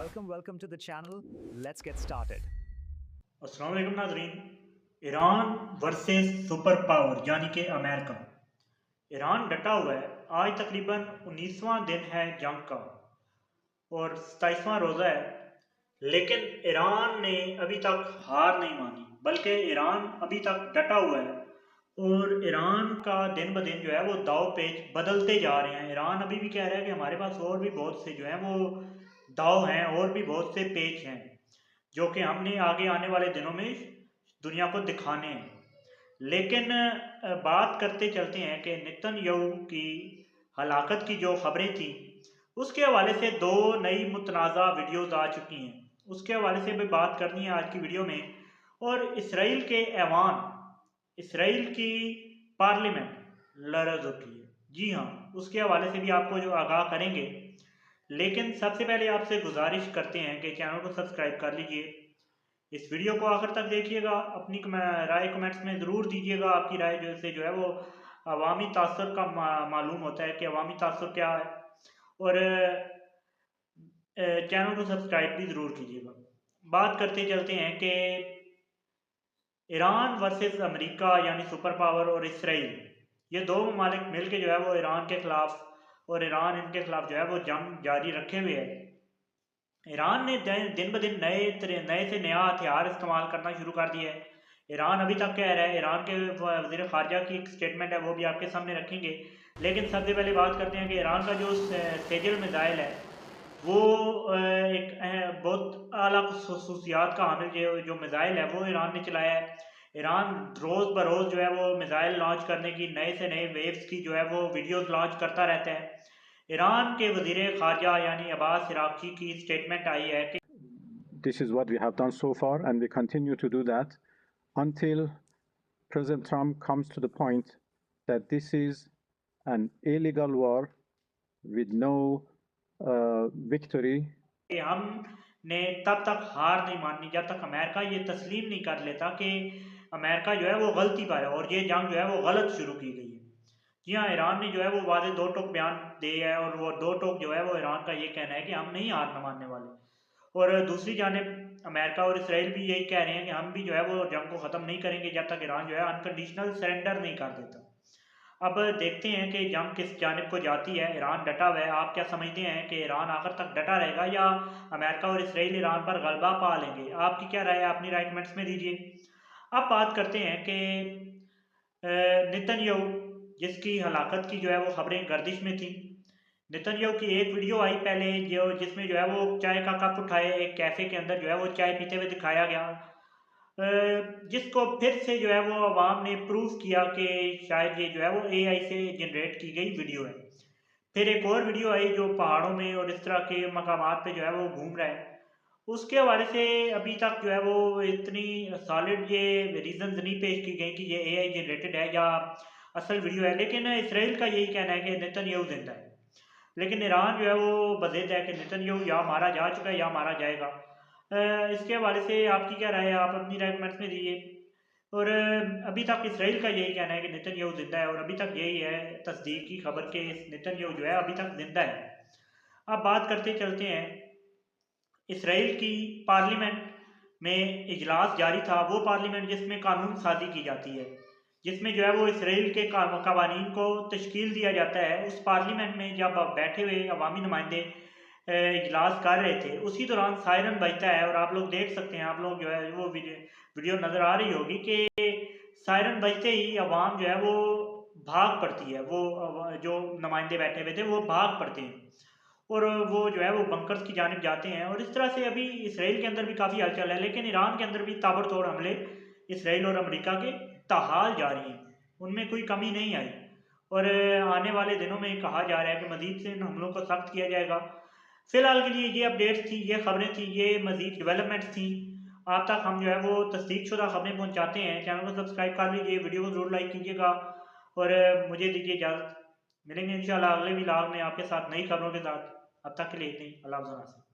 Welcome to the channel. Let's get started. अस्सलाम वालेकुम नाज़रीन। ईरान वर्सेस सुपर पावर यानी कि अमेरिका। ईरान डटा हुआ है। आज तकरीबन 19वां दिन है जंग का और 27वां रोज़ा है, लेकिन ईरान ने अभी तक हार नहीं मानी, बल्कि ईरान अभी तक डटा हुआ है और ईरान का दिन ब दिन जो है वो दाव पेच बदलते जा रहे हैं। ईरान अभी भी कह रहा है कि हमारे पास और भी बहुत से जो हैं वो दाव हैं और भी बहुत से पेच हैं जो कि हमने आगे आने वाले दिनों में दुनिया को दिखाने हैं। लेकिन बात करते चलते हैं कि नेतन्याहू की हलाकत की जो खबरें थी उसके हवाले से दो नई मुतनाज़ा वीडियोस आ चुकी हैं, उसके हवाले से भी बात करनी है आज की वीडियो में। और इसराइल के ऐवान, इसराइल की पार्लियामेंट लरज़ उठी है। जी हाँ, उसके हवाले से भी आपको जो आगाह करेंगे। लेकिन सबसे पहले आपसे गुजारिश करते हैं कि चैनल को सब्सक्राइब कर लीजिए, इस वीडियो को आखिर तक देखिएगा, अपनी राय कमेंट्स में ज़रूर दीजिएगा। आपकी राय जो से जो है वो अवामी तासर का मालूम होता है कि अवामी तासर क्या है। और चैनल को सब्सक्राइब भी ज़रूर कीजिएगा। बात करते चलते हैं कि ईरान वर्सेस अमेरिका यानी सुपर पावर और इसराइल, ये दो ममालिक मिल के जो है वो ईरान के ख़िलाफ़ और ईरान इनके ख़िलाफ़ जो है वो जंग जारी रखे हुए है। ईरान ने दिन ब दिन नए से नया हथियार इस्तेमाल करना शुरू कर दिया है। ईरान अभी तक कह रहा है, ईरान के वज़ीर ख़ारजा की एक स्टेटमेंट है वो भी आपके सामने रखेंगे। लेकिन सबसे पहले बात करते हैं कि ईरान का जो सेजल मिज़ाइल है वो एक बहुत आला खसूसियात का हामिल जो मिज़ाइल है वो ईरान ने चलाया है। ईरान रोज़ बरोज़ जो है वो मिज़ाइल लॉन्च करने की नए से नए वेव्स की जो है वो वीडियोस लॉन्च करता रहता है। ईरान के वज़ीर ख़ारजा यानी अब्बास इराक़ची की स्टेटमेंट आई है कि this is what we have done so far, and we continue to do that until President Trump comes to the point that this is an illegal war with no victory. हमने तब तक हार नहीं माननी जब तक अमेरिका ये तस्लीम नहीं कर लेता कि अमेरिका जो है वो गलती पर है और ये जंग जो है वो गलत शुरू की गई है। जी हाँ, ईरान ने जो है वो वादे दो टोक बयान दिए है और वो दो टोक जो है वो ईरान का ये कहना है कि हम नहीं हार न मानने वाले। और दूसरी जानिब अमेरिका और इसराइल भी यही कह रहे हैं कि हम भी जो है वो जंग को ख़त्म नहीं करेंगे जब तक ईरान जो है अनकंडीशनल सरेंडर नहीं कर देता। अब देखते हैं कि जंग किस जानिब को जाती है। ईरान डटा हुआ है। आप क्या समझते हैं कि ईरान आखिर तक डटा रहेगा या अमेरिका और इसराइल ईरान पर गलबा पा लेंगे? आपकी क्या राय है? अपनी राय कमेंट्स में दीजिए। अब बात करते हैं कि नेतन्याहू जिसकी हलाकत की जो है वो खबरें गर्दिश में थी। नेतन्याहू की एक वीडियो आई पहले जो जिसमें जो है वो चाय का कप उठाए एक कैफ़े के अंदर जो है वो चाय पीते हुए दिखाया गया, जिसको फिर से जो है वो अवाम ने प्रूव किया कि शायद ये जो है वो एआई से जनरेट की गई वीडियो है। फिर एक और वीडियो आई जो पहाड़ों में और इस तरह के मकामात पे जो है वो घूम रहा है। उसके हवाले से अभी तक जो है वो इतनी सॉलिड ये रीज़न्स नहीं पेश की गई कि ये एआई जनरेटेड है या असल वीडियो है। लेकिन इसराइल का यही कहना है कि नेतन्याहू ज़िंदा है। लेकिन ईरान जो है वो बज़िद है कि नेतन्याहू या मारा जा चुका है या मारा जाएगा। इसके हवाले से आपकी क्या राय है? आप अपनी राय कमेंट्स में दीजिए। और अभी तक इसराइल का यही कहना है कि नेतन्याहू ज़िंदा है और अभी तक यही है तस्दीक की खबर कि नेतन्याहू जो है अभी तक ज़िंदा है। अब बात करते चलते हैं, इसराइल की पार्लियामेंट में इजलास जारी था, वो पार्लियामेंट जिसमें कानून साजी की जाती है, जिसमें जो है वो इसराइल के कवानीन को तश्कील दिया जाता है। उस पार्लियामेंट में जब बैठे हुए अवामी नुमाइंदे इजलास कर रहे थे, उसी दौरान सायरन बजता है और आप लोग देख सकते हैं, आप लोग जो है वो वीडियो नज़र आ रही होगी कि सायरन बजते ही अवाम जो है वो भाग पड़ती है। वो जो नुमाइंदे बैठे हुए थे वो भाग पड़ते हैं और वो जो है वो बंकर्स की जानिब जाते हैं। और इस तरह से अभी इसराइल के अंदर भी काफ़ी हलचल है, लेकिन ईरान के अंदर भी ताबड़तोड़ हमले इसराइल और अमेरिका के ताहाल जारी हैं, उनमें कोई कमी नहीं आई। और आने वाले दिनों में कहा जा रहा है कि मज़ीद से इन हमलों को सख्त किया जाएगा। फ़िलहाल के लिए ये अपडेट्स थी, ये खबरें थी, ये मज़ीद डेवलपमेंट्स थी। आप तक हम जो है वो तस्दीकशुदा खबरें पहुँचाते हैं। चैनल को सब्सक्राइब कर लीजिए, वीडियो को ज़रूर लाइक कीजिएगा और मुझे दीजिए इजाज़त। मिलेंगे इंशाल्लाह अगले व्लॉग में आपके साथ नई खबरों के साथ। अब तक के लिए इतनी। अल्लाह हाफ़िज़।